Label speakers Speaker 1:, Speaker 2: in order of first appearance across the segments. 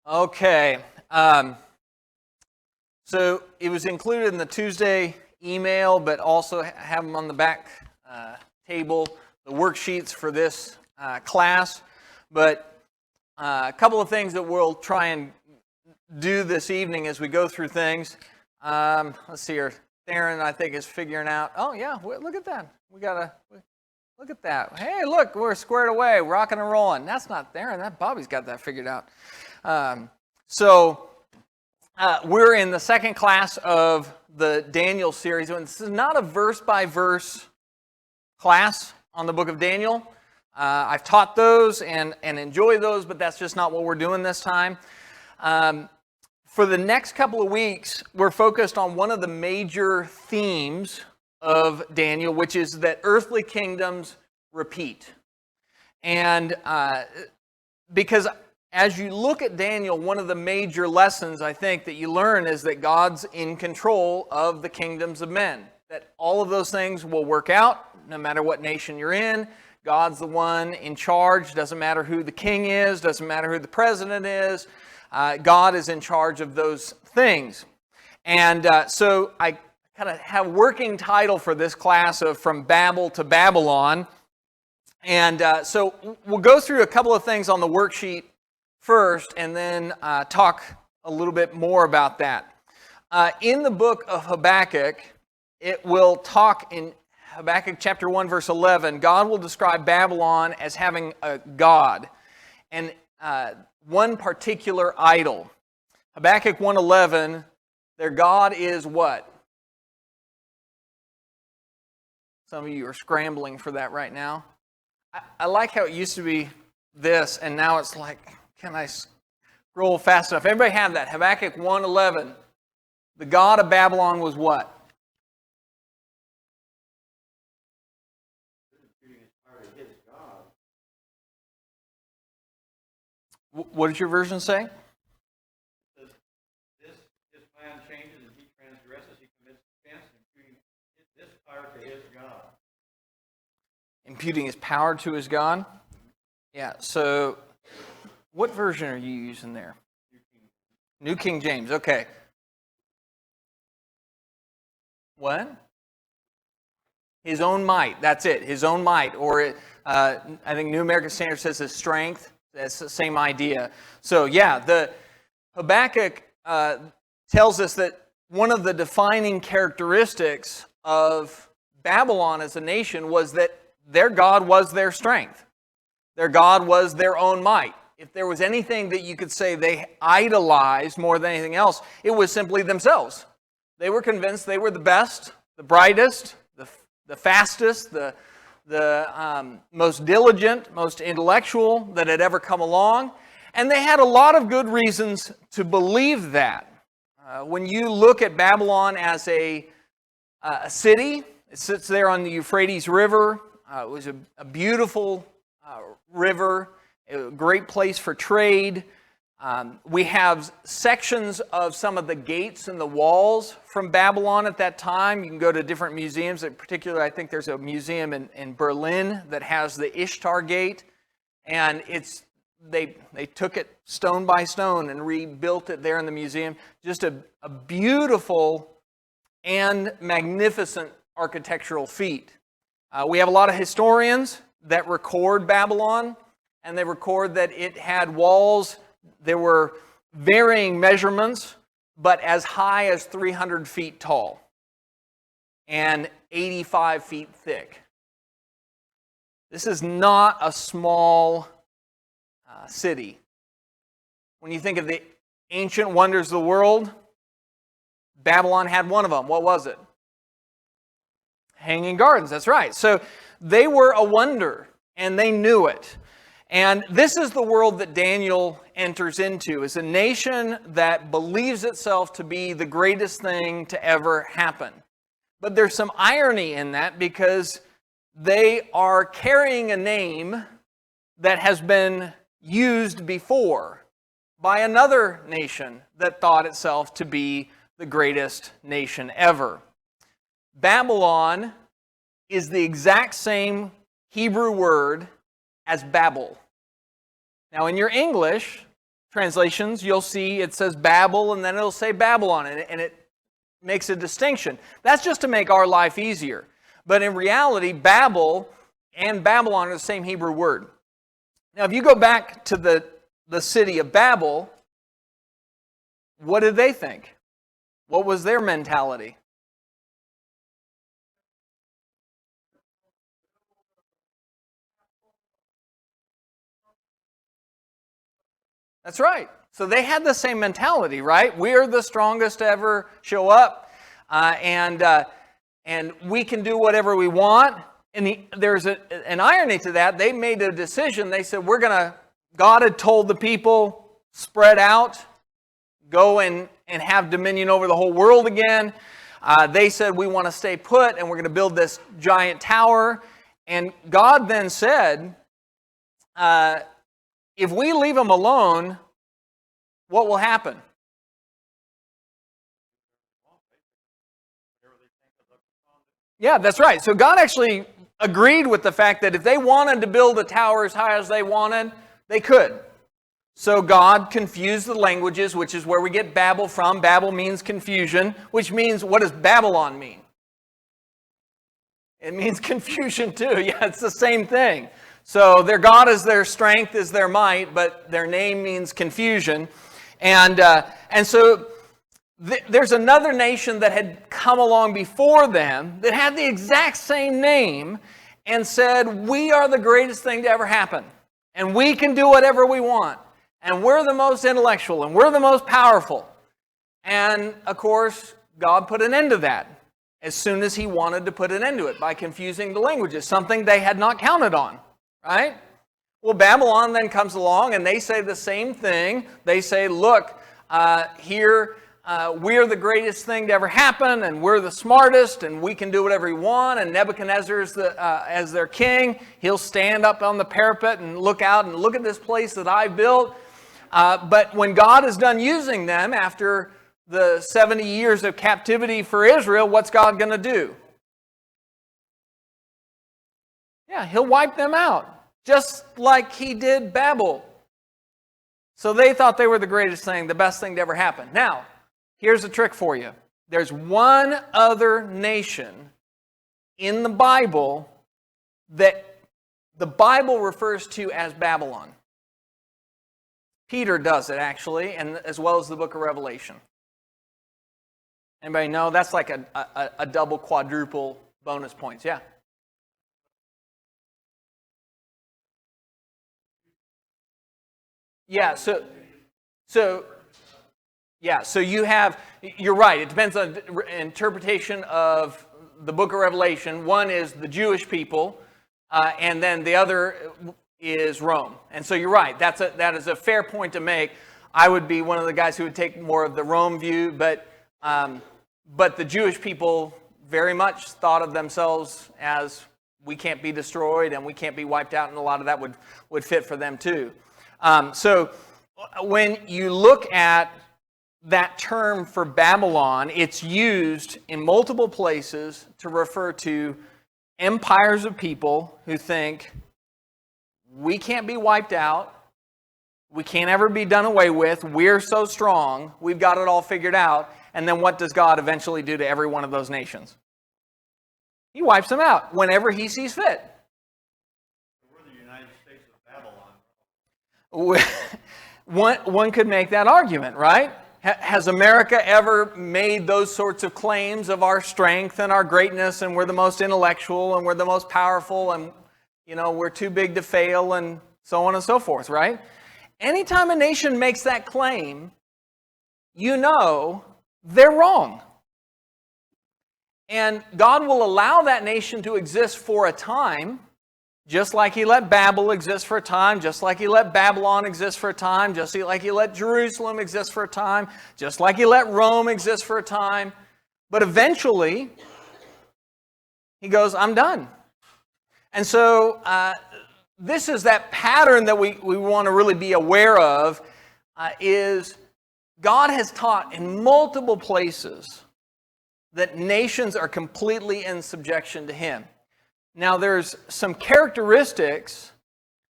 Speaker 1: Okay. So it was included in the Tuesday email, but also have them on the back table, the worksheets for this class. But a couple of things that we'll try and do this evening as we go through things. Let's see here. Theron, I think, is figuring out. Oh, yeah, look at that. Look at that. Hey, look, we're squared away, rocking and rolling. That's not Theron. That Bobby's got that figured out. We're in the second class of the Daniel series. And this is not a verse-by-verse class on the book of Daniel. I've taught those and enjoy those, but that's just not what we're doing this time. For the next couple of weeks, we're focused on one of the major themes of Daniel, which is that earthly kingdoms repeat. And because as you look at Daniel, one of the major lessons, I think, that you learn is that God's in control of the kingdoms of men. That all of those things will work out, no matter what nation you're in. God's the one in charge. Doesn't matter who the king is. Doesn't matter who the president is. God is in charge of those things. And so I kind of have a working title for this class of From Babel to Babylon. And so we'll go through a couple of things on the worksheet first, and then talk a little bit more about that. In the book of Habakkuk, it will talk in Habakkuk chapter 1, verse 11, God will describe Babylon as having a god, and one particular idol. Habakkuk 1:11, their God is what? Some of you are scrambling for that right now. I like how it used to be this, and now it's like, can I scroll fast enough? Everybody have that. Habakkuk 1:11. The god of Babylon was what? What did your version say?
Speaker 2: This his plan changes and he transgresses, he commits offense, imputing this power to his God.
Speaker 1: Imputing his power to his God? Yeah, so what version are you using there? New King James, okay. What? His own might, that's it, his own might. Or I think New American Standard says his strength. That's the same idea. So yeah, the Habakkuk tells us that one of the defining characteristics of Babylon as a nation was that their God was their strength. Their God was their own might. If there was anything that you could say they idolized more than anything else, it was simply themselves. They were convinced they were the best, the brightest, the fastest, the most diligent, most intellectual that had ever come along. And they had a lot of good reasons to believe that. When you look at Babylon as a city, it sits there on the Euphrates River. It was a beautiful river, a great place for trade. We have sections of some of the gates and the walls from Babylon at that time. You can go to different museums. In particular, I think there's a museum in Berlin that has the Ishtar Gate. And they took it stone by stone and rebuilt it there in the museum. Just a beautiful and magnificent architectural feat. We have a lot of historians that record Babylon, and they record that it had walls. There were varying measurements, but as high as 300 feet tall and 85 feet thick. This is not a small city. When you think of the ancient wonders of the world, Babylon had one of them. What was it? Hanging Gardens, that's right. So they were a wonder, and they knew it. And this is the world that Daniel enters into, is a nation that believes itself to be the greatest thing to ever happen. But there's some irony in that, because they are carrying a name that has been used before by another nation that thought itself to be the greatest nation ever. Babylon is the exact same Hebrew word as Babel. Now in your English translations, you'll see it says Babel, and then it'll say Babylon, and it makes a distinction. That's just to make our life easier. But in reality, Babel and Babylon are the same Hebrew word. Now, if you go back to the city of Babel, what did they think? What was their mentality? That's right. So they had the same mentality, right? We're the strongest to ever show up, and we can do whatever we want. And there's an irony to that. They made a decision. They said, God had told the people, spread out, go and have dominion over the whole world again. They said, we want to stay put, and we're going to build this giant tower. And God then said, if we leave them alone, what will happen? Yeah, that's right. So God actually agreed with the fact that if they wanted to build a tower as high as they wanted, they could. So God confused the languages, which is where we get Babel from. Babel means confusion, which means, what does Babylon mean? It means confusion too. Yeah, it's the same thing. So their God is their strength, is their might, but their name means confusion. And so there's another nation that had come along before them that had the exact same name and said, we are the greatest thing to ever happen. And we can do whatever we want. And we're the most intellectual, and we're the most powerful. And, of course, God put an end to that as soon as He wanted to put an end to it by confusing the languages, something they had not counted on, right? Well, Babylon then comes along, and they say the same thing. They say, look, here we're the greatest thing to ever happen, and we're the smartest, and we can do whatever we want, and Nebuchadnezzar's as their king. He'll stand up on the parapet and look out and look at this place that I built. But when God is done using them after the 70 years of captivity for Israel, what's God going to do? Yeah, He'll wipe them out, just like He did Babel. So they thought they were the greatest thing, the best thing to ever happen. Now, here's a trick for you. There's one other nation in the Bible that the Bible refers to as Babylon. Peter does it, actually, and as well as the book of Revelation. Anybody know? That's like a double, quadruple bonus points. Yeah. Yeah, so you have, you're right, it depends on interpretation of the book of Revelation. One is the Jewish people, and then the other is Rome. And so you're right, that is a fair point to make. I would be one of the guys who would take more of the Rome view, but the Jewish people very much thought of themselves as, we can't be destroyed and we can't be wiped out, and a lot of that would fit for them too. So when you look at that term for Babylon, it's used in multiple places to refer to empires of people who think, we can't be wiped out, we can't ever be done away with, we're so strong, we've got it all figured out. And then what does God eventually do to every one of those nations? He wipes them out whenever He sees fit.
Speaker 2: We're the United States of Babylon.
Speaker 1: One could make that argument, right? Has America ever made those sorts of claims of our strength and our greatness, and we're the most intellectual and we're the most powerful, and we're too big to fail, and so on and so forth, right? Anytime a nation makes that claim, they're wrong. And God will allow that nation to exist for a time, just like He let Babel exist for a time, just like He let Babylon exist for a time, just like He let Jerusalem exist for a time, just like He let Rome exist for a time. But eventually, He goes, I'm done. And so this is that pattern that we want to really be aware of, is God has taught in multiple places that nations are completely in subjection to Him. Now, there's some characteristics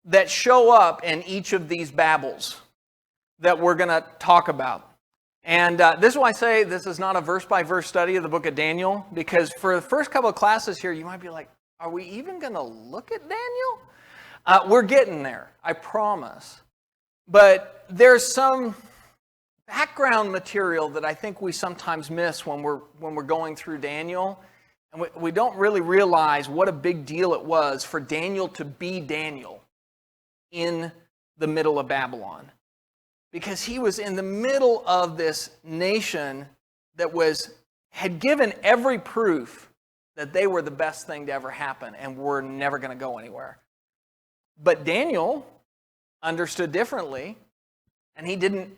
Speaker 1: that show up in each of these Babels that we're going to talk about. And this is why I say this is not a verse-by-verse study of the book of Daniel, because for the first couple of classes here, you might be like, are we even going to look at Daniel? We're getting there, I promise. But there's some background material that I think we sometimes miss when we're going through Daniel. And we don't really realize what a big deal it was for Daniel to be Daniel in the middle of Babylon. Because he was in the middle of this nation that had given every proof that they were the best thing to ever happen and were never going to go anywhere. But Daniel understood differently, and he didn't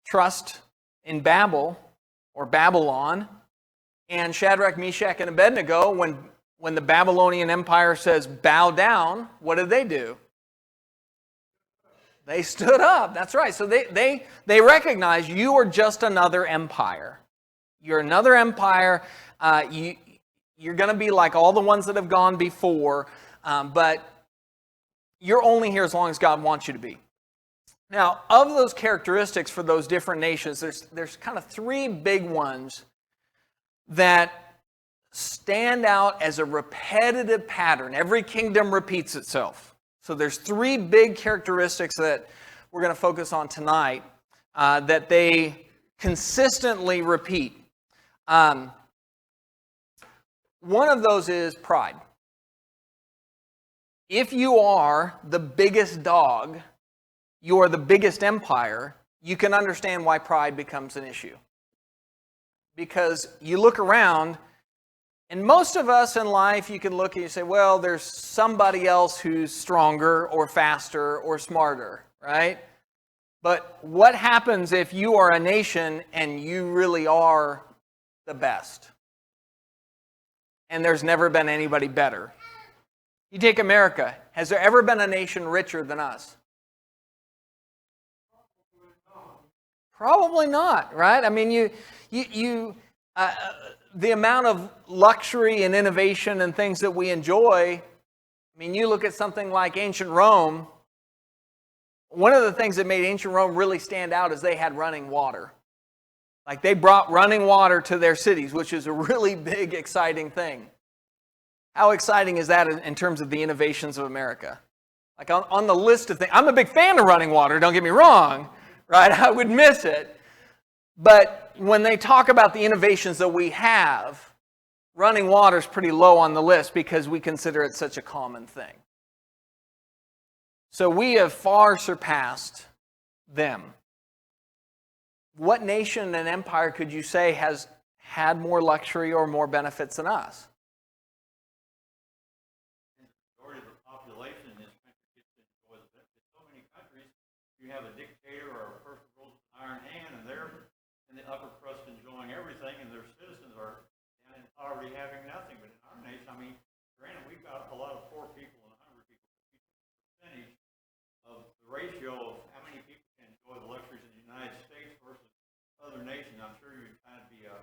Speaker 1: trust in Babel or Babylon. And Shadrach, Meshach, and Abednego, when the Babylonian Empire says bow down, what did they do? They stood up. That's right. So they recognize you are just another empire. You're another empire. You're going to be like all the ones that have gone before, but you're only here as long as God wants you to be. Now, of those characteristics for those different nations, there's kind of three big ones that stand out as a repetitive pattern. Every kingdom repeats itself. So there's three big characteristics that we're going to focus on tonight that they consistently repeat. One of those is pride. If you are the biggest dog, you are the biggest empire, you can understand why pride becomes an issue. Because you look around, and most of us in life, you can look and you say, well, there's somebody else who's stronger or faster or smarter, right? But what happens if you are a nation and you really are the best? And there's never been anybody better. You take America. Has there ever been a nation richer than us? Probably not, right? I mean, the amount of luxury and innovation and things that we enjoy, I mean, you look at something like ancient Rome, one of the things that made ancient Rome really stand out is they had running water. Like they brought running water to their cities, which is a really big, exciting thing. How exciting is that in terms of the innovations of America? Like on the list of things, I'm a big fan of running water, don't get me wrong, right? I would miss it. But when they talk about the innovations that we have, running water is pretty low on the list because we consider it such a common thing. So we have far surpassed them. What nation and empire could you say has had more luxury or more benefits than us?
Speaker 2: The majority of the population in this country gets to enjoy the benefits. So many countries, you have a dictator or a person who rules with an iron hand, and they're in the upper crust enjoying everything, and their citizens are down in poverty having nothing. But in our nation, I mean, granted, we've got a lot of poor people and hungry people, but the percentage of the ratio of how many people can enjoy the luxuries in the United States versus other nations, I'm sure you'd kind of be a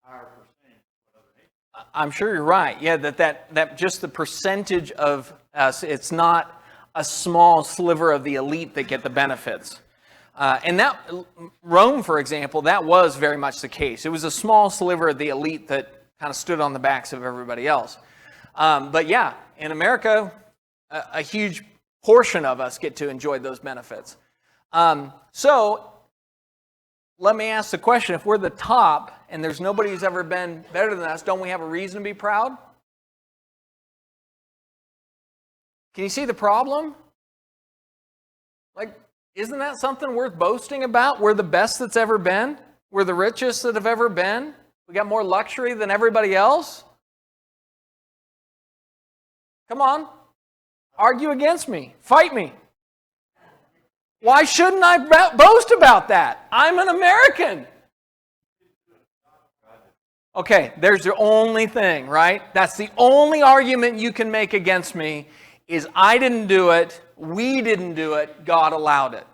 Speaker 2: higher percentage of other nations.
Speaker 1: I'm sure you're right. Yeah, that just the percentage of us, it's not a small sliver of the elite that get the benefits. And that Rome, for example, that was very much the case. It was a small sliver of the elite that kind of stood on the backs of everybody else. But yeah, in America, a huge portion of us get to enjoy those benefits. So let me ask the question, if we're the top and there's nobody who's ever been better than us, don't we have a reason to be proud? Can you see the problem? Like, isn't that something worth boasting about? We're the best that's ever been. We're the richest that have ever been. We got more luxury than everybody else. Come on. Argue against me. Fight me. Why shouldn't I boast about that? I'm an American. Okay, there's the only thing, right? That's the only argument you can make against me is I didn't do it, we didn't do it, God allowed it.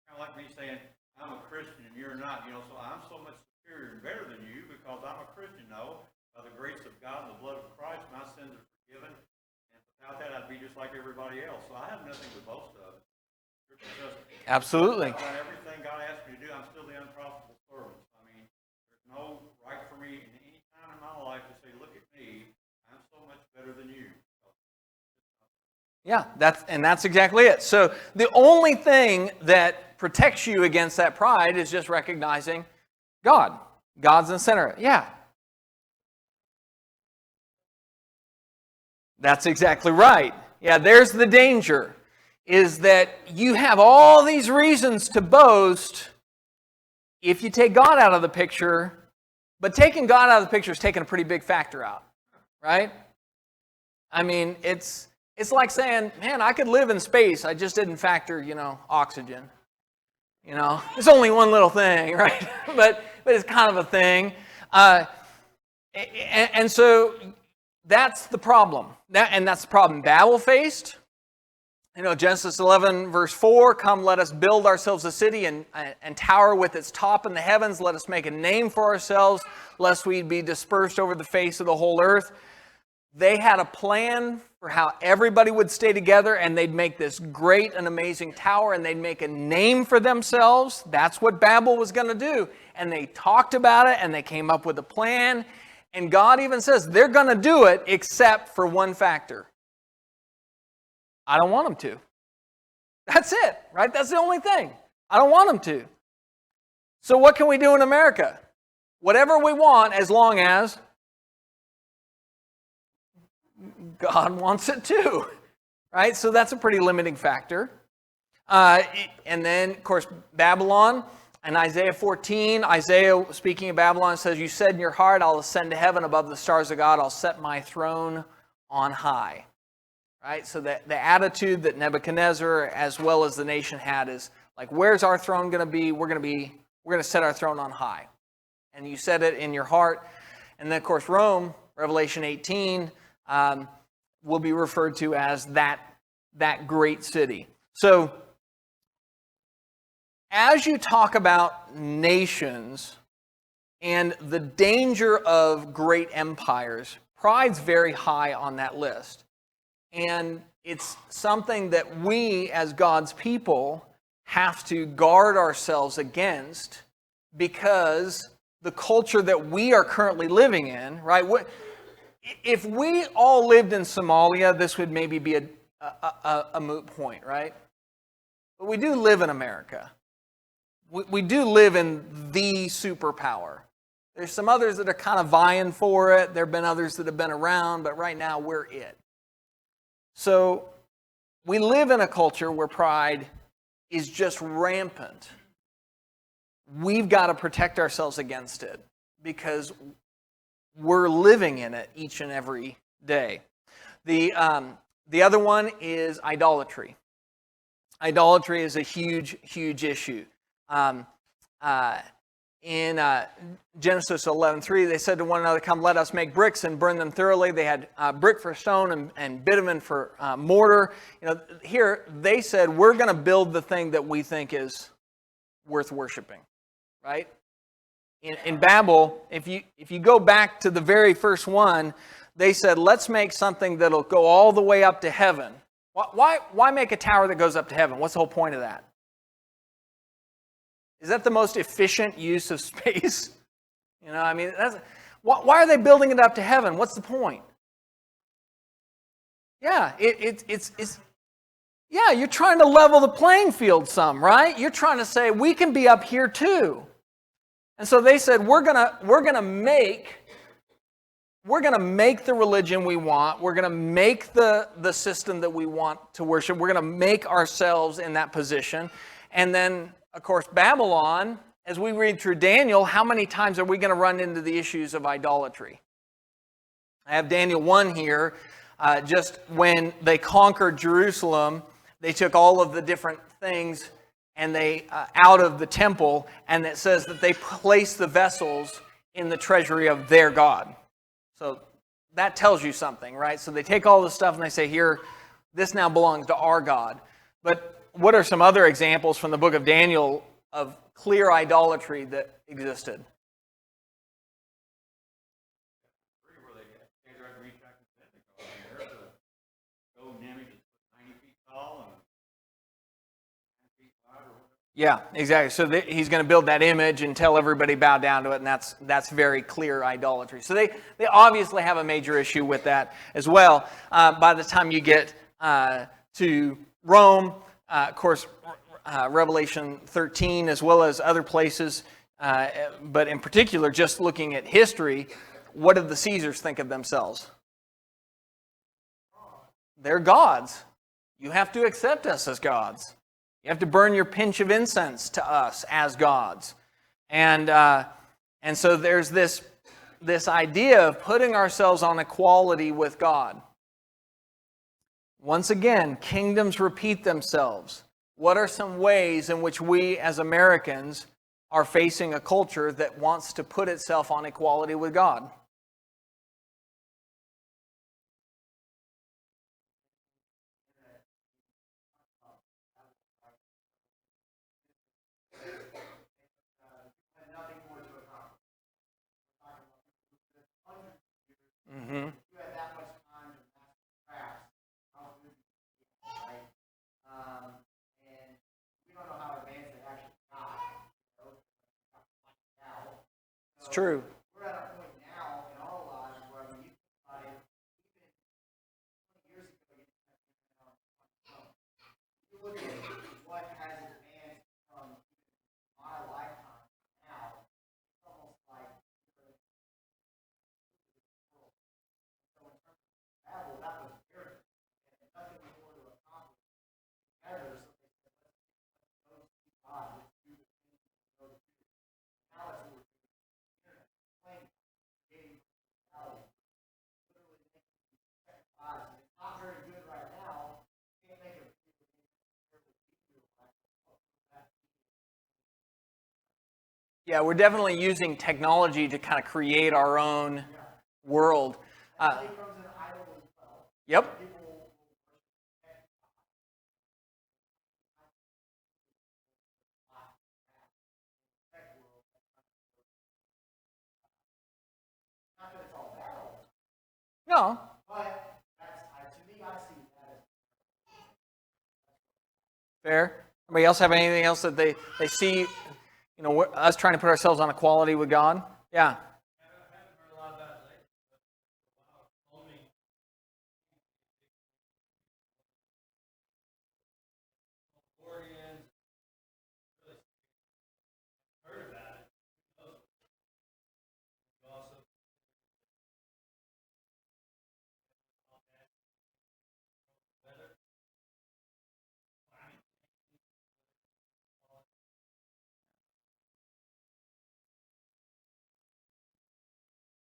Speaker 2: Kind of like me saying, I'm a Christian and you're not, so I'm so much superior and better than you because I'm a Christian. No, by the grace of God and the blood of Christ, my sins are forgiven. And without that, I'd be just like everybody else. So I have nothing to boast of.
Speaker 1: Absolutely.
Speaker 2: About everything.
Speaker 1: Yeah, that's exactly it. So the only thing that protects you against that pride is just recognizing God. God's in the center. Yeah. That's exactly right. Yeah, there's the danger, is that you have all these reasons to boast if you take God out of the picture, but taking God out of the picture is taking a pretty big factor out, right? I mean, it's like saying, man, I could live in space. I just didn't factor, oxygen. It's only one little thing, right? but it's kind of a thing. And so that's the problem. That's the problem Babel faced. Genesis 11, verse 4, come, let us build ourselves a city and tower with its top in the heavens. Let us make a name for ourselves, lest we be dispersed over the face of the whole earth. They had a plan for how everybody would stay together, and they'd make this great and amazing tower, and they'd make a name for themselves. That's what Babel was going to do. And they talked about it, and they came up with a plan. And God even says they're going to do it except for one factor. I don't want them to. That's it, right? That's the only thing. I don't want them to. So what can we do in America? Whatever we want, as long as God wants it too, right? So that's a pretty limiting factor. And then, of course, Babylon. In Isaiah 14, Isaiah, speaking of Babylon, says, you said in your heart, I'll ascend to heaven above the stars of God. I'll set my throne on high. Right? So the attitude that Nebuchadnezzar, as well as the nation, had is like, where's our throne going to be? We're going to set our throne on high. And you said it in your heart. And then, of course, Rome, Revelation 18, will be referred to as that great city. So as you talk about nations and the danger of great empires, pride's very high on that list. And it's something that we, as God's people, have to guard ourselves against, because the culture that we are currently living in, right? If we all lived in Somalia, this would maybe be a moot point, right? But we do live in America. We do live in the superpower. There's some others that are kind of vying for it. There have been others that have been around, but right now we're it. So we live in a culture where pride is just rampant. We've got to protect ourselves against it because we're living in it each and every day. The other one is idolatry. Idolatry is a huge, huge issue. In Genesis 11:3, they said to one another, come, let us make bricks and burn them thoroughly. They had brick for stone and bitumen for mortar. Here they said, we're going to build the thing that we think is worth worshiping, right? In Babel, if you go back to the very first one, they said, let's make something that'll go all the way up to heaven. Why make a tower that goes up to heaven? What's the whole point of that? Is that the most efficient use of space? Why are they building it up to heaven? What's the point? Yeah, you're trying to level the playing field some, right? You're trying to say we can be up here too. And so they said we're gonna make the religion we want. We're gonna make the system that we want to worship. We're gonna make ourselves in that position, and then, of course, Babylon, as we read through Daniel, how many times are we going to run into the issues of idolatry? I have Daniel 1 here. Just when they conquered Jerusalem, they took all of the different things and they out of the temple, and it says that they placed the vessels in the treasury of their God. So that tells you something, right? So they take all this stuff and they say, here, this now belongs to our God. But what are some other examples from the book of Daniel of clear idolatry that existed? Yeah, exactly. So he's going to build that image and tell everybody bow down to it, and that's very clear idolatry. So they obviously have a major issue with that as well. By the time you get to Rome. Of course, Revelation 13, as well as other places, but in particular, just looking at history, what did the Caesars think of themselves? They're gods. You have to accept us as gods. You have to burn your pinch of incense to us as gods. And so there's this idea of putting ourselves on equality with God. Once again, kingdoms repeat themselves. What are some ways in which we as Americans are facing a culture that wants to put itself on equality with God? Mm-hmm. It's true.
Speaker 3: We're at a point now in our lives where, I mean, you think about it, even 20 years ago, you didn't have internet on your phone. You look at what has advanced from my lifetime to now, it's almost like you're in the world. So in terms of travel, that was very good. And nothing more to accomplish together. So they said, let's go see God, let's do the things we go do. Now it's what we're doing. Not very good right now. Can't make it.
Speaker 1: Yeah, we're definitely using technology to kind of create our own world. Yep. No.
Speaker 3: But that's, to me, I see that as
Speaker 1: Fair. Anybody else have anything else that they see, us trying to put ourselves on equality with God? Yeah.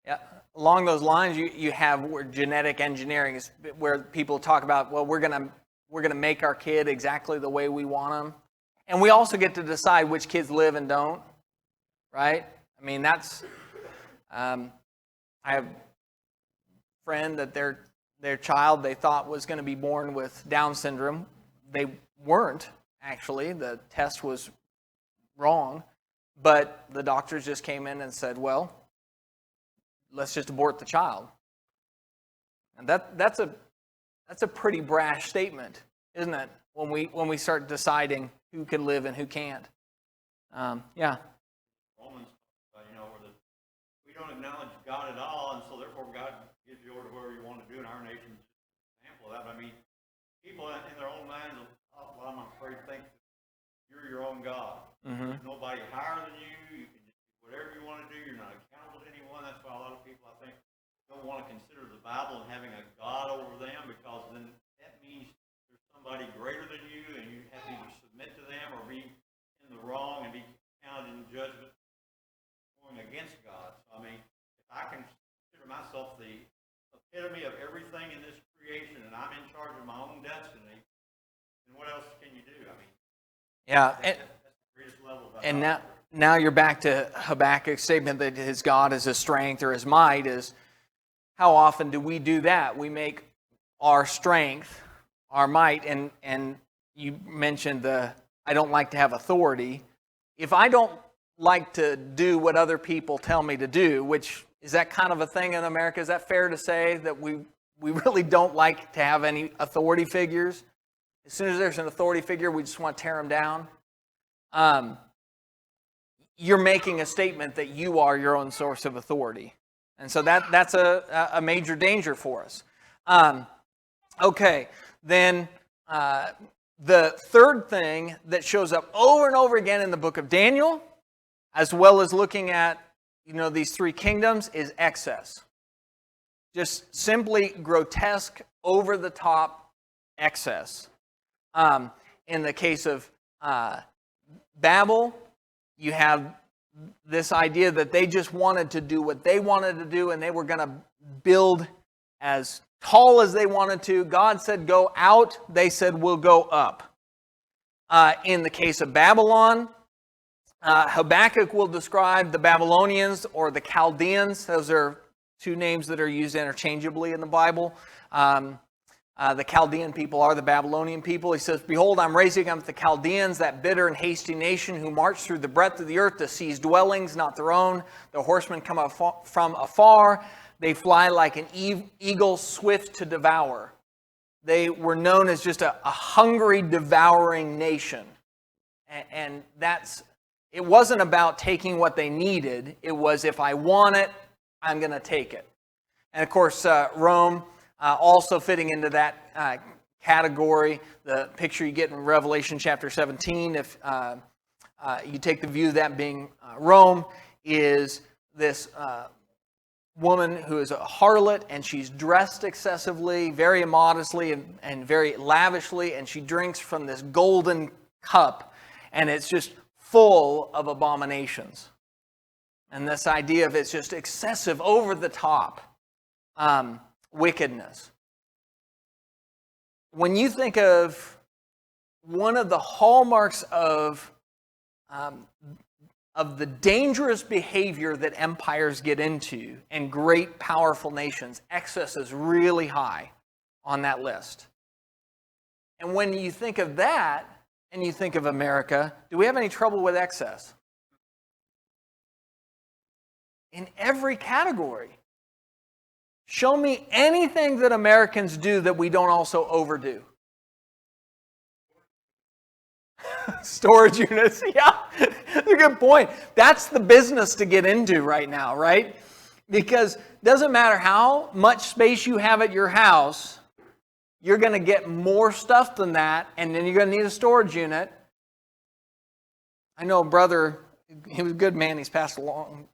Speaker 1: Yeah. Along those lines, you have where genetic engineering is where people talk about, well, we're gonna make our kid exactly the way we want them, and we also get to decide which kids live and don't, right? I mean, that's I have a friend that their child they thought was going to be born with Down syndrome. They weren't actually. The test was wrong, but the doctors just came in and said, well, let's just abort the child. And that's a pretty brash statement, isn't it? When we start deciding who can live and who can't. Yeah.
Speaker 2: Romans, where we don't acknowledge God at all, and so therefore God gives you over to whatever you want to do. In our nation, is an example of that. But I mean, people in their own minds, I'm afraid, think that you're your own God.
Speaker 1: Mm-hmm.
Speaker 2: There's nobody higher than you. You can just do whatever you want to do. You're not accountable to anyone. That's why a lot of people, I think, don't want to consider the Bible and having a God over them, because then that means there's somebody greater than you, and you have to either submit to them or be in the wrong and be counted in judgment going against God. So, I mean, if I can consider myself the epitome of everything in this creation, and I'm in charge of my own destiny, then what else can you do? I mean,
Speaker 1: Yeah.
Speaker 2: that's the greatest level of
Speaker 1: And now you're back to Habakkuk's statement that his God is his strength or his might. Is how often do we do that? We make our strength our might, and you mentioned I don't like to have authority. If I don't like to do what other people tell me to do, which is that kind of a thing in America? Is that fair to say that we really don't like to have any authority figures? As soon as there's an authority figure, we just want to tear them down. You're making a statement that you are your own source of authority. And so that's a major danger for us. Okay, then the third thing that shows up over and over again in the book of Daniel, as well as looking at these three kingdoms, is excess. Just simply grotesque, over-the-top excess. In the case of Babel, you have this idea that they just wanted to do what they wanted to do, and they were going to build as tall as they wanted to. God said, go out. They said, we'll go up. In the case of Babylon, Habakkuk will describe the Babylonians or the Chaldeans. Those are two names that are used interchangeably in the Bible. The Chaldean people are the Babylonian people. He says, behold, I'm raising up the Chaldeans, that bitter and hasty nation who march through the breadth of the earth to seize dwellings, not their own. The horsemen come from afar. They fly like an eagle, swift to devour. They were known as just a hungry, devouring nation. And it wasn't about taking what they needed. It was, if I want it, I'm going to take it. And of course, Rome, also fitting into that category. The picture you get in Revelation chapter 17, if you take the view of that being Rome, is this woman who is a harlot, and she's dressed excessively, very immodestly, and very lavishly, and she drinks from this golden cup, and it's just full of abominations. And this idea of it's just excessive, over the top wickedness. When you think of one of the hallmarks of the dangerous behavior that empires get into and great powerful nations, excess is really high on that list. And when you think of that and you think of America, do we have any trouble with excess? In every category. Show me anything that Americans do that we don't also overdo. Storage units, yeah, that's a good point. That's the business to get into right now, right? Because it doesn't matter how much space you have at your house, you're going to get more stuff than that, and then you're going to need a storage unit. I know a brother, he was a good man, he's passed along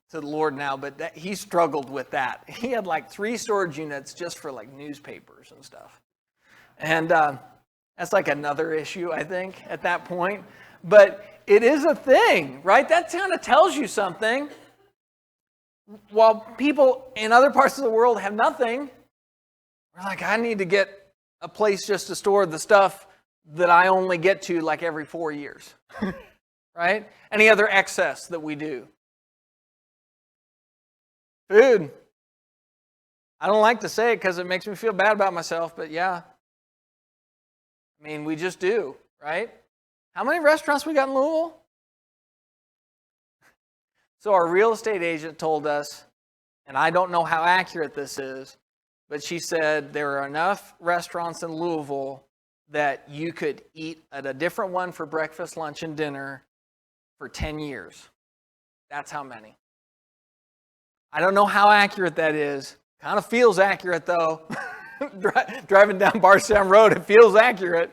Speaker 1: to the Lord now, but he struggled with that. He had like 3 storage units just for like newspapers and stuff. And that's like another issue, I think, at that point. But it is a thing, right? That kind of tells you something. While people in other parts of the world have nothing, we're like, I need to get a place just to store the stuff that I only get to like every 4 years, right? Any other excess that we do? Food. I don't like to say it because it makes me feel bad about myself, but yeah. I mean, we just do, right? How many restaurants we got in Louisville? So our real estate agent told us, and I don't know how accurate this is, but she said there are enough restaurants in Louisville that you could eat at a different one for breakfast, lunch, and dinner for 10 years. That's how many. I don't know how accurate that is. Kind of feels accurate, though. Driving down Barstown Road, it feels accurate.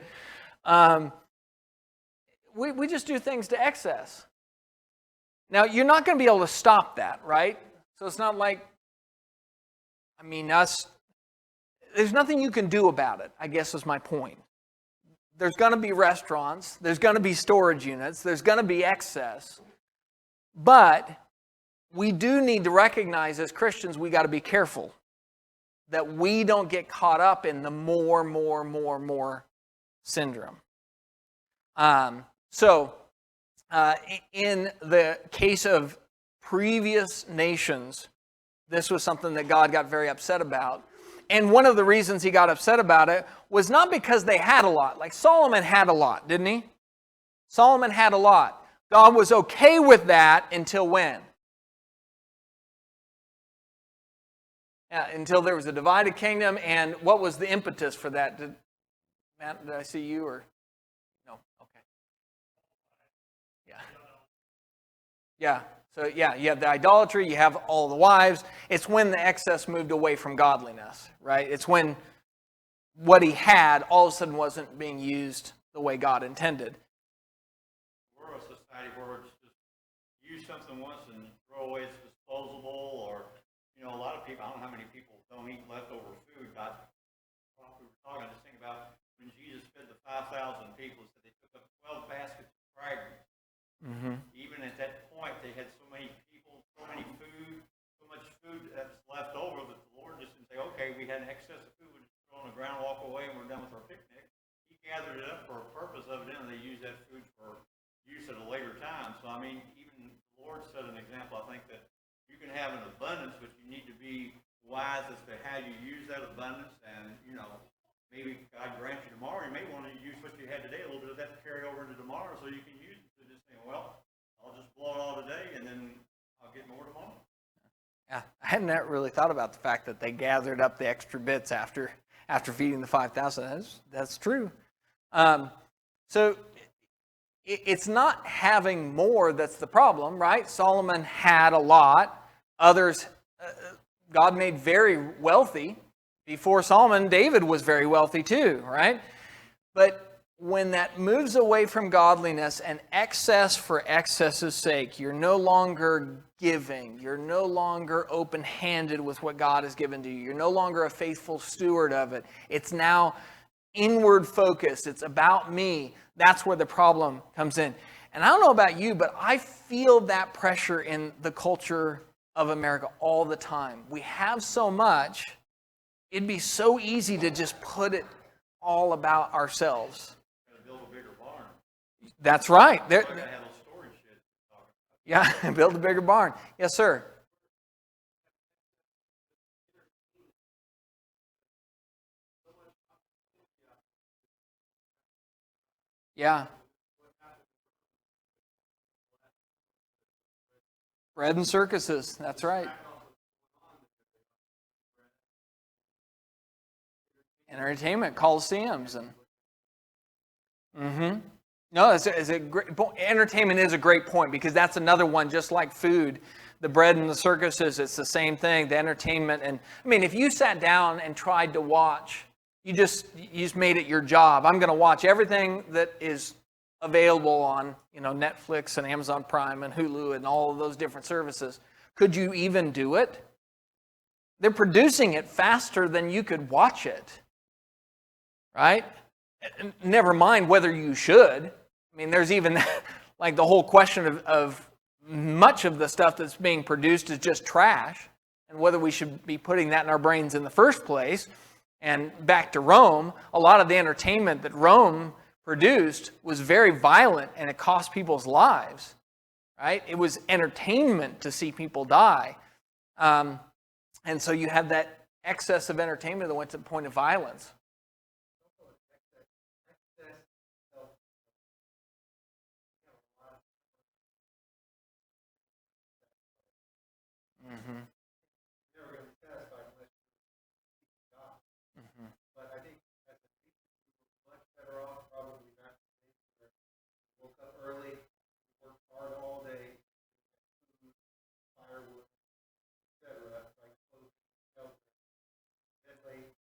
Speaker 1: We just do things to excess. Now, you're not going to be able to stop that, right? So it's not like, there's nothing you can do about it, I guess is my point. There's going to be restaurants, there's going to be storage units, there's going to be excess. But we do need to recognize as Christians, we got to be careful that we don't get caught up in the more syndrome. In the case of previous nations, this was something that God got very upset about. And one of the reasons he got upset about it was not because they had a lot. Like Solomon had a lot, didn't he? Solomon had a lot. God was okay with that until when? Until there was a divided kingdom. And what was the impetus for that? Matt, did I see you or? No, okay. Yeah. So yeah, you have the idolatry, you have all the wives. It's when the excess moved away from godliness, right? It's when what he had all of a sudden wasn't being used the way God intended.
Speaker 2: We're a society where it's just use something once and throw away, it's disposable, or, a lot of people, I don't know how many people don't eat leftover food, but while we were talking, I just think about when Jesus fed the 5,000 people, so they took up 12 baskets of fragments.
Speaker 1: Mm-hmm.
Speaker 2: Even at that point, they had so many people, so much food that was left over that the Lord just didn't say, okay, we had an excess of food, we just throw it on the ground, walk away, and we're done with our picnic. He gathered it up for a purpose of it, and they used that food for use at a later time. So, even the Lord set an example, I think, that you can have an abundance, but you need to be wise as to how you use that abundance. And, maybe God grants you tomorrow, you may want to use what you had today, a little bit of that to carry over into tomorrow so you can use it. So just think, well, I'll just blow it all today, and then I'll get more tomorrow.
Speaker 1: Yeah, I hadn't really thought about the fact that they gathered up the extra bits after feeding the 5,000. That's true. So it's not having more that's the problem, right? Solomon had a lot. Others, God made very wealthy. Before Solomon, David was very wealthy too, right? But when that moves away from godliness and excess for excess's sake, you're no longer giving. You're no longer open-handed with what God has given to you. You're no longer a faithful steward of it. It's now inward focused. It's about me. That's where the problem comes in. And I don't know about you, but I feel that pressure in the culture of America all the time. We have so much. It'd be so easy to just put it all about ourselves.
Speaker 2: Build a bigger barn.
Speaker 1: That's right.
Speaker 2: I gotta have those storage sheds.
Speaker 1: Yeah, build a bigger barn. Yes, sir. Yeah. Bread and circuses. That's right. Entertainment, coliseums, and no, it's a great point. Entertainment is a great point, because that's another one. Just like food, the bread and the circuses, it's the same thing. The entertainment, and if you sat down and tried to watch, you just made it your job. I'm going to watch everything that is available on Netflix and Amazon Prime and Hulu and all of those different services. Could you even do it? They're producing it faster than you could watch it. Right? Never mind whether you should. There's even like the whole question of much of the stuff that's being produced is just trash, and whether we should be putting that in our brains in the first place. And back to Rome, a lot of the entertainment that Rome produced was very violent, and it cost people's lives. Right? It was entertainment to see people die. And so you have that excess of entertainment that went to the point of violence. Mm-hmm.
Speaker 3: Never going to be satisfied unless you seek God.
Speaker 1: Mm-hmm.
Speaker 3: But I think as a teacher, we're much better off probably back in the days where we woke up early, worked hard all day, food, firewood, etc., like clothing, shelter, then late.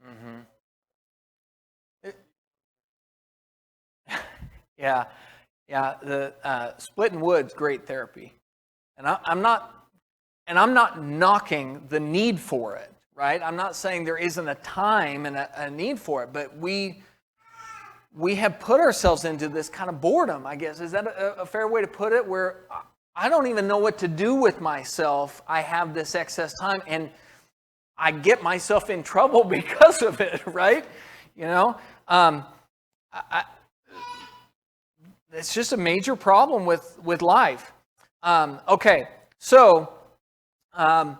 Speaker 1: Mm-hmm. Yeah. The splitting wood's great therapy, and I'm not knocking the need for it. Right? I'm not saying there isn't a time and a need for it, but we have put ourselves into this kind of boredom, I guess. Is that a fair way to put it? Where I don't even know what to do with myself. I have this excess time, and I get myself in trouble because of it, right? It's just a major problem with life. Okay, so on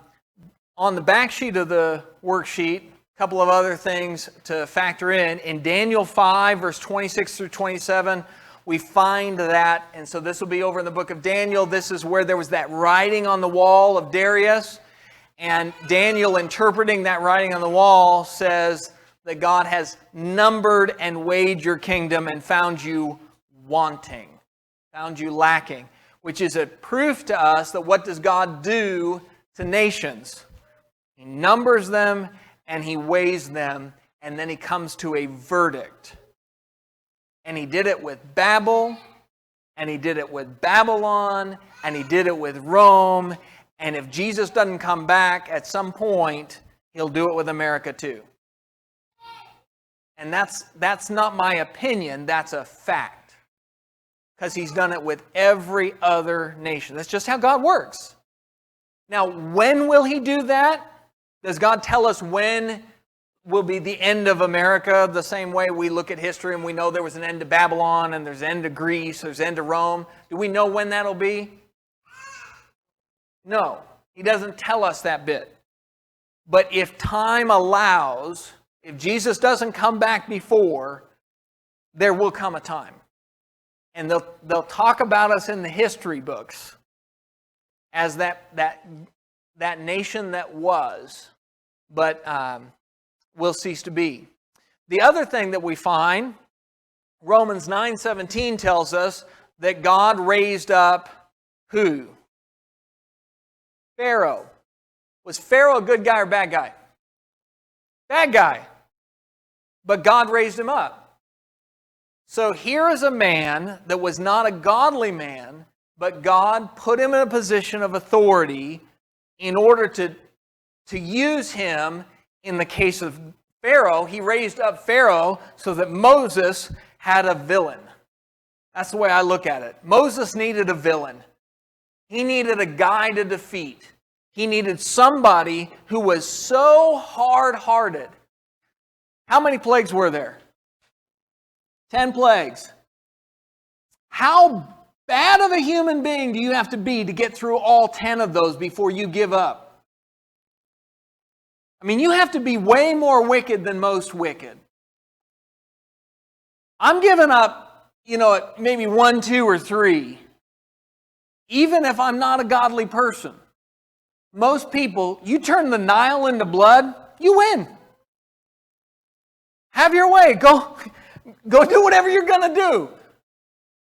Speaker 1: the back sheet of the worksheet, a couple of other things to factor in. In Daniel 5, verse 26 through 27, we find that, and so this will be over in the book of Daniel. This is where there was that writing on the wall of Darius. And Daniel, interpreting that writing on the wall, says that God has numbered and weighed your kingdom and found you wanting. found you lacking, which is a proof to us that what does God do to nations? He numbers them and He weighs them, and then He comes to a verdict. And He did it with Babel, and He did it with Babylon, and He did it with Rome, and if Jesus doesn't come back at some point, He'll do it with America too. And that's not my opinion, that's a fact. Because He's done it with every other nation. That's just how God works. Now, when will He do that? Does God tell us when will be the end of America, the same way we look at history and we know there was an end to Babylon and there's an end to Greece, there's an end to Rome? Do we know when that'll be? No, He doesn't tell us that bit. But if time allows, if Jesus doesn't come back before, there will come a time. And they'll talk about us in the history books as that nation that was, but will cease to be. The other thing that we find, Romans 9:17 tells us that God raised up who? Pharaoh. Was Pharaoh a good guy or bad guy? Bad guy. But God raised him up. So here is a man that was not a godly man, but God put him in a position of authority in order to use him. In the case of Pharaoh, He raised up Pharaoh so that Moses had a villain. That's the way I look at it. Moses needed a villain. He needed a guy to defeat. He needed somebody who was so hard-hearted. How many plagues were there? 10 plagues. How bad of a human being do you have to be to get through all 10 of those before you give up? I mean, you have to be way more wicked than most wicked. I'm giving up, maybe 1, 2, or 3, even if I'm not a godly person. Most people, you turn the Nile into blood, you win. Have your way. Go do whatever you're going to do.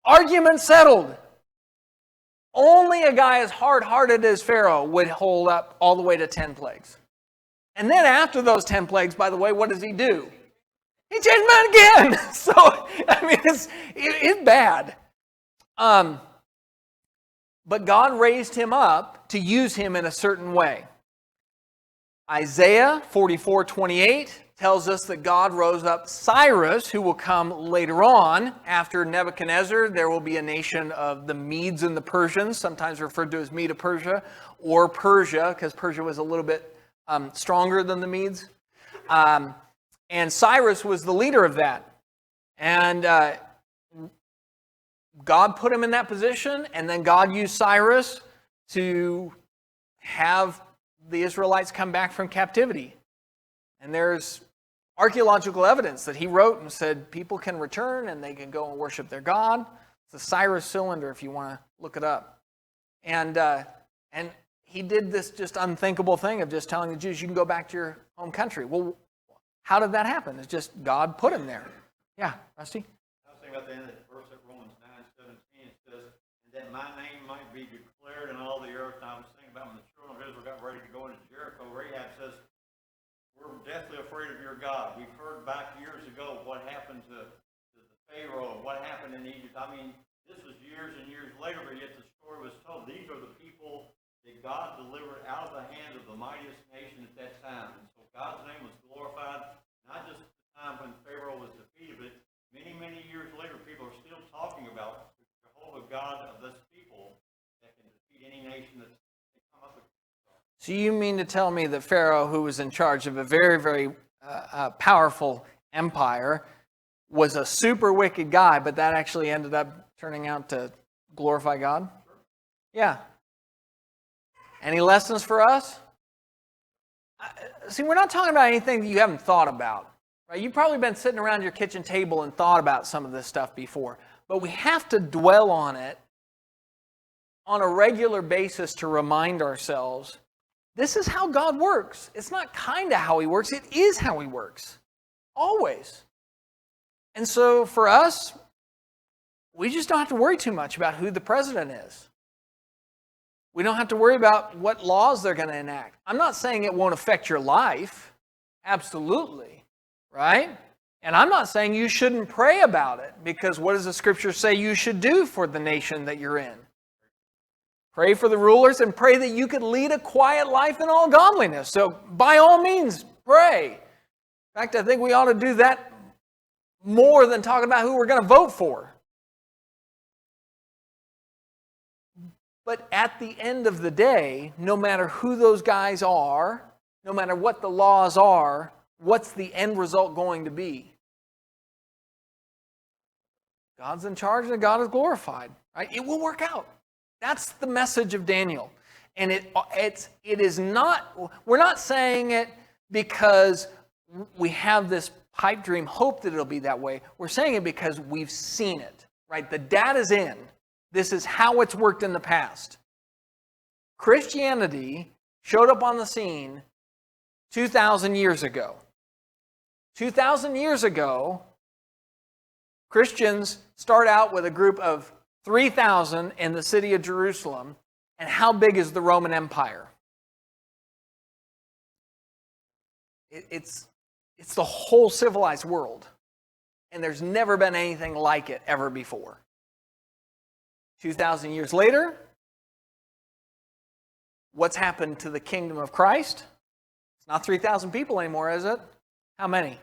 Speaker 1: Argument settled. Only a guy as hard-hearted as Pharaoh would hold up all the way to 10 plagues. And then after those 10 plagues, by the way, what does he do? He changed man again. So, I mean, it's bad. But God raised him up to use him in a certain way. Isaiah 44:28 tells us that God rose up Cyrus, who will come later on. After Nebuchadnezzar, there will be a nation of the Medes and the Persians, sometimes referred to as Medo-Persia, or Persia, because Persia was a little bit stronger than the Medes. And Cyrus was the leader of that. And God put him in that position, and then God used Cyrus to have the Israelites come back from captivity. And there's archaeological evidence that he wrote and said people can return and they can go and worship their God. It's the Cyrus cylinder if you want to look it up. And he did this just unthinkable thing of just telling the Jews, you can go back to your home country. Well, how did that happen? It's just God put him there. Yeah, Rusty?
Speaker 2: I was thinking about the end of that verse at Romans 9:17. It says, and that my name might be declared in all the earth. And I was thinking about when the children of Israel got ready to go into Jericho, Rahab says, we're deathly afraid of your God. We've heard back years ago what happened to the Pharaoh, what happened in Egypt. I mean, this was years and years later, but yet the story was told. These are the people that God delivered out of the hands of the mightiest nation at that time. And so God's name was glorified, not just at the time when Pharaoh was defeated, but many, many years later, people are still talking about the Jehovah God of this people that can defeat any nation that's come up with.
Speaker 1: So you mean to tell me that Pharaoh, who was in charge of a very, very powerful empire, was a super wicked guy, but that actually ended up turning out to glorify God? Yeah. Any lessons for us? See, we're not talking about anything that you haven't thought about. Right? You've probably been sitting around your kitchen table and thought about some of this stuff before. But we have to dwell on it on a regular basis to remind ourselves, this is how God works. It's not kind of how He works. It is how He works. Always. And so for us, we just don't have to worry too much about who the president is. We don't have to worry about what laws they're going to enact. I'm not saying it won't affect your life. Absolutely. Right? And I'm not saying you shouldn't pray about it, because what does the scripture say you should do for the nation that you're in? Pray for the rulers and pray that you could lead a quiet life in all godliness. So by all means, pray. In fact, I think we ought to do that more than talking about who we're going to vote for. But at the end of the day, no matter who those guys are, no matter what the laws are, what's the end result going to be? God's in charge and God is glorified. Right? It will work out. That's the message of Daniel. And it is not, we're not saying it because we have this pipe dream hope that it'll be that way. We're saying it because we've seen it. Right? The data's in. This is how it's worked in the past. Christianity showed up on the scene 2,000 years ago. 2,000 years ago, Christians start out with a group of 3,000 in the city of Jerusalem. And how big is the Roman Empire? It's the whole civilized world. And there's never been anything like it ever before. 2,000 years later, what's happened to the kingdom of Christ? It's not 3,000 people anymore, is it? How many?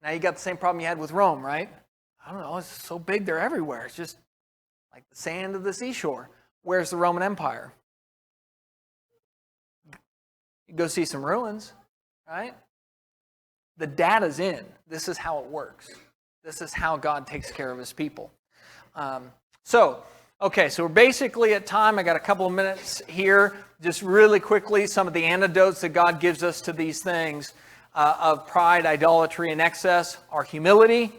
Speaker 1: Now you got the same problem you had with Rome, right? I don't know, it's so big they're everywhere. It's just like the sand of the seashore. Where's the Roman Empire? You go see some ruins, right? The data's in. This is how it works. This is how God takes care of his people. So we're basically at time. I got a couple of minutes here. Just really quickly, some of the antidotes that God gives us to these things of pride, idolatry, and excess are humility,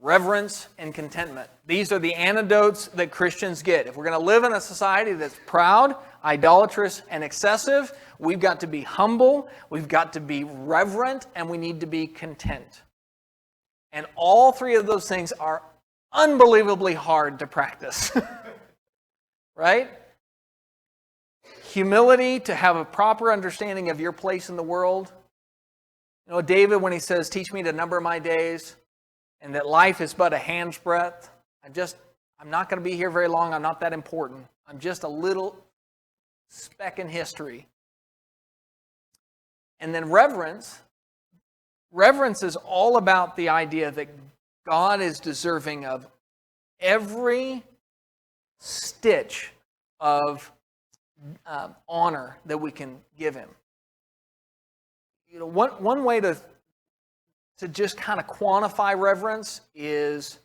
Speaker 1: reverence, and contentment. These are the antidotes that Christians get. If we're going to live in a society that's proud, idolatrous, and excessive, we've got to be humble, we've got to be reverent, and we need to be content. And all three of those things are unbelievably hard to practice. Right? Humility, to have a proper understanding of your place in the world. You know, David, when he says, teach me to number my days, and that life is but a hand's breadth, I'm not going to be here very long. I'm not that important. I'm just a little speck in history. And then reverence. Reverence is all about the idea that God is deserving of every stitch of honor that we can give him. You know, one way to just kind of quantify reverence is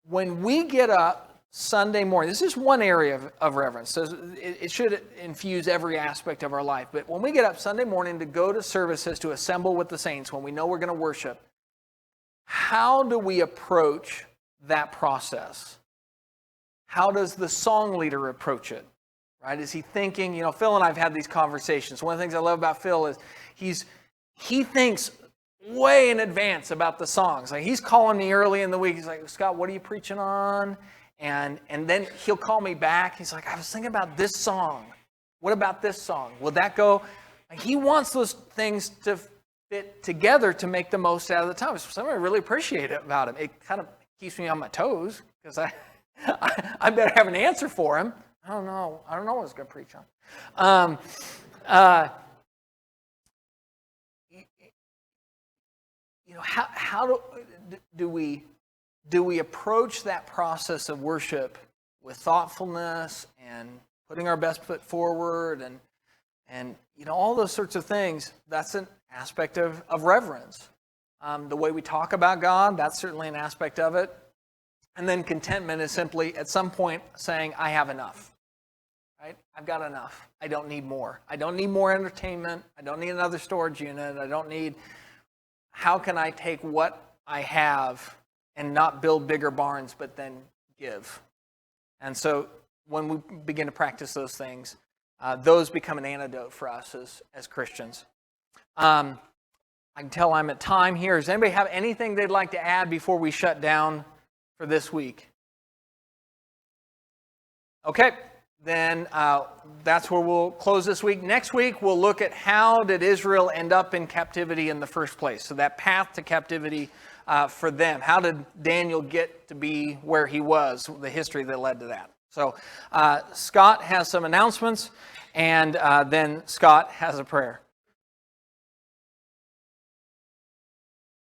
Speaker 1: when we get up Sunday morning. This is one area of reverence. So it should infuse every aspect of our life. But when we get up Sunday morning to go to services, to assemble with the saints, when we know we're going to worship, how do we approach that process? How does the song leader approach it? Right? Is he thinking, Phil and I have had these conversations. One of the things I love about Phil is he thinks way in advance about the songs. Like, he's calling me early in the week. He's like, Scott, what are you preaching on? And then he'll call me back. He's like, I was thinking about this song. What about this song? Will that go? Like, he wants those things to fit together to make the most out of the time. So something I really appreciate it about him. It kind of keeps me on my toes because I better have an answer for him. I don't know what I was going to preach on. How do we approach that process of worship with thoughtfulness and putting our best foot forward and all those sorts of things? That's an aspect of reverence. The way we talk about God, that's certainly an aspect of it. And then contentment is simply at some point saying, I have enough. Right? I've got enough. I don't need more. I don't need more entertainment. I don't need another storage unit. How can I take what I have and not build bigger barns, but then give? And so when we begin to practice those things, those become an antidote for us as Christians. I can tell I'm at time here. Does anybody have anything they'd like to add before we shut down for this week? Okay, then that's where we'll close this week. Next week, we'll look at how did Israel end up in captivity in the first place. So that path to captivity for them. How did Daniel get to be where he was, the history that led to that. So Scott has some announcements, and then Scott has a prayer.